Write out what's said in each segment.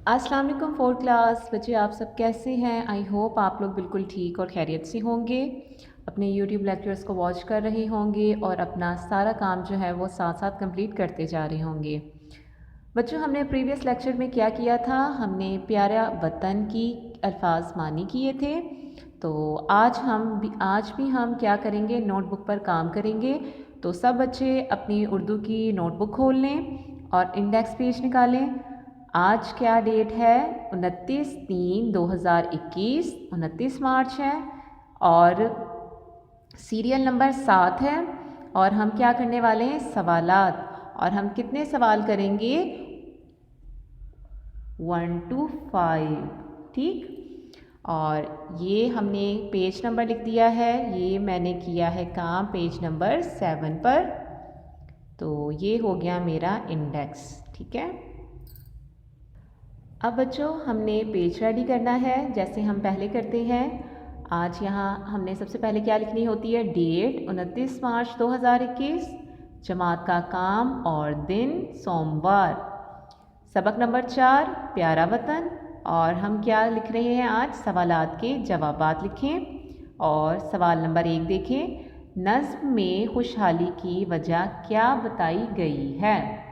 अस्सलाम वालेकुम fourth class बच्चे, आप सब कैसे हैं। आई होप आप लोग बिल्कुल ठीक और खैरियत से होंगे, अपने यूट्यूब लेक्चर्स को वॉच कर रहे होंगे और अपना सारा काम जो है वो साथ साथ कंप्लीट करते जा रहे होंगे। बच्चों, हमने प्रीवियस लेक्चर में क्या किया था, हमने प्यारा वतन की अल्फाज मानी किए थे। तो आज भी हम क्या करेंगे, नोटबुक पर काम करेंगे। तो सब बच्चे अपनी उर्दू की नोटबुक खोल लें और इंडेक्स पेज निकालें। आज क्या डेट है, 29/3/2021, 29 मार्च है और सीरियल नंबर 7 है। और हम क्या करने वाले हैं, सवालात। और हम कितने सवाल करेंगे, 1 to 5। ठीक। और ये हमने पेज नंबर लिख दिया है, ये मैंने किया है काम पेज नंबर 7 पर। तो ये हो गया मेरा इंडेक्स। ठीक है। अब बच्चों, हमने पेज रेडी करना है जैसे हम पहले करते हैं। आज यहाँ हमने सबसे पहले क्या लिखनी होती है, डेट 29 मार्च 2021, जमात का काम और दिन सोमवार, सबक नंबर 4 प्यारा वतन। और हम क्या लिख रहे हैं आज, सवालात के जवाबात लिखें। और सवाल नंबर 1 देखें, नज़्म में खुशहाली की वजह क्या बताई गई है।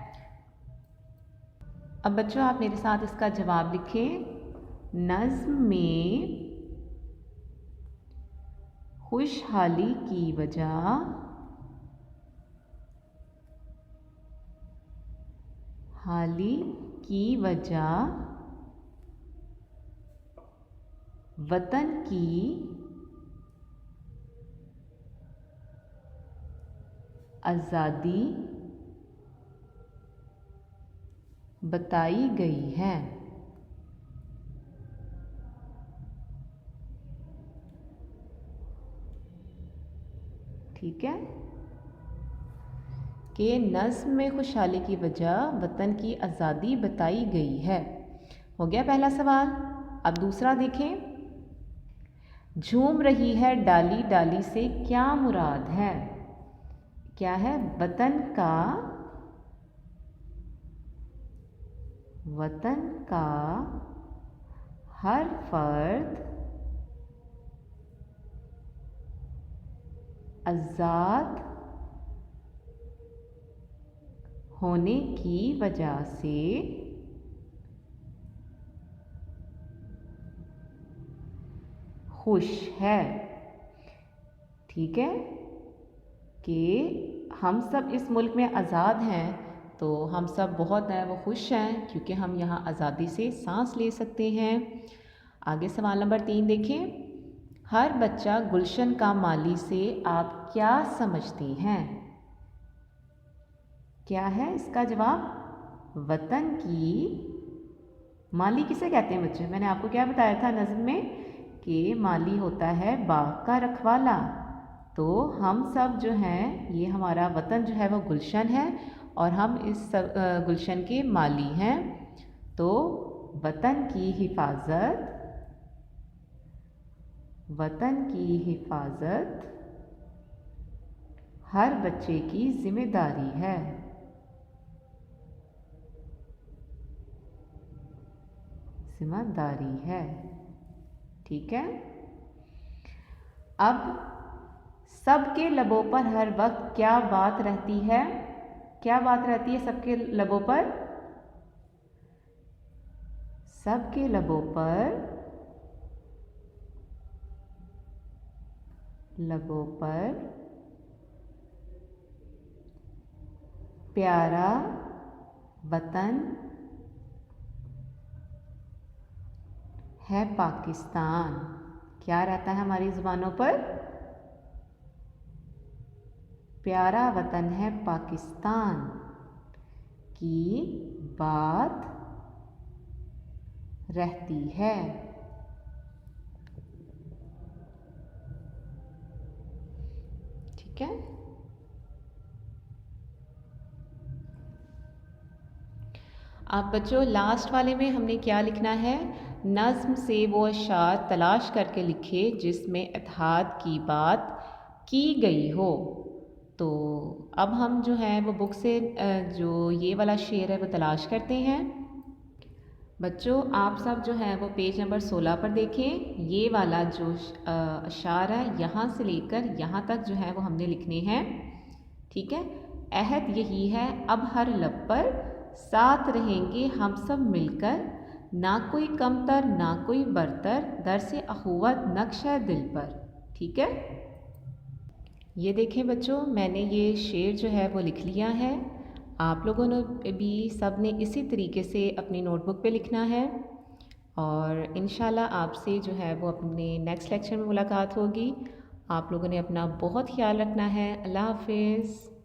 अब बच्चों, आप मेरे साथ इसका जवाब लिखें। नज़्म में खुशहाली की वजह वतन की आज़ादी बताई गई है। ठीक है, कि नज़्म में खुशहाली की वजह वतन की आज़ादी बताई गई है। हो गया पहला सवाल। अब दूसरा देखें, झूम रही है डाली डाली से क्या मुराद है। क्या है, वतन का हर फर्द आज़ाद होने की वजह से खुश है। ठीक है, कि हम सब इस मुल्क में आज़ाद हैं, तो हम सब बहुत है वो खुश हैं क्योंकि हम यहाँ आज़ादी से सांस ले सकते हैं। आगे सवाल नंबर 3 देखें, हर बच्चा गुलशन का माली से आप क्या समझते हैं। क्या है इसका जवाब, वतन की माली किसे कहते हैं बच्चे, मैंने आपको क्या बताया था नज़्म में कि माली होता है बाग का रखवाला। तो हम सब जो हैं, ये हमारा वतन जो है वो गुलशन है और हम इस गुलशन के माली हैं। तो वतन की हिफाजत हर बच्चे की जिम्मेदारी है। ठीक है। अब सबके लबों पर हर वक्त क्या बात रहती है। क्या बात रहती है सबके लबों पर, सबके लबों पर प्यारा वतन है पाकिस्तान। क्या रहता है हमारी ज़ुबानों पर, प्यारा वतन है पाकिस्तान की बात रहती है। ठीक है। अब बच्चों, लास्ट वाले में हमने क्या लिखना है, नज़्म से वो अशार तलाश करके लिखे जिसमें इत्तेहाद की बात की गई हो। तो अब हम जो है वो बुक से जो ये वाला शेर है वो तलाश करते हैं। बच्चों आप सब जो है वो पेज नंबर 16 पर देखें। ये वाला जो अशार है यहाँ से लेकर यहाँ तक जो है वो हमने लिखने हैं। ठीक है, अहद यही है अब हर लब पर, साथ रहेंगे हम सब मिलकर, ना कोई कमतर ना कोई बरतर, दर से अखुवत नक्शा दिल पर। ठीक है, ये देखें बच्चों, मैंने ये शेर जो है वो लिख लिया है। आप लोगों ने भी सब ने इसी तरीके से अपनी नोटबुक पे लिखना है और इंशाल्लाह आपसे जो है वो अपने नेक्स्ट लेक्चर में मुलाकात होगी। आप लोगों ने अपना बहुत ख्याल रखना है। अल्लाह हाफिज़।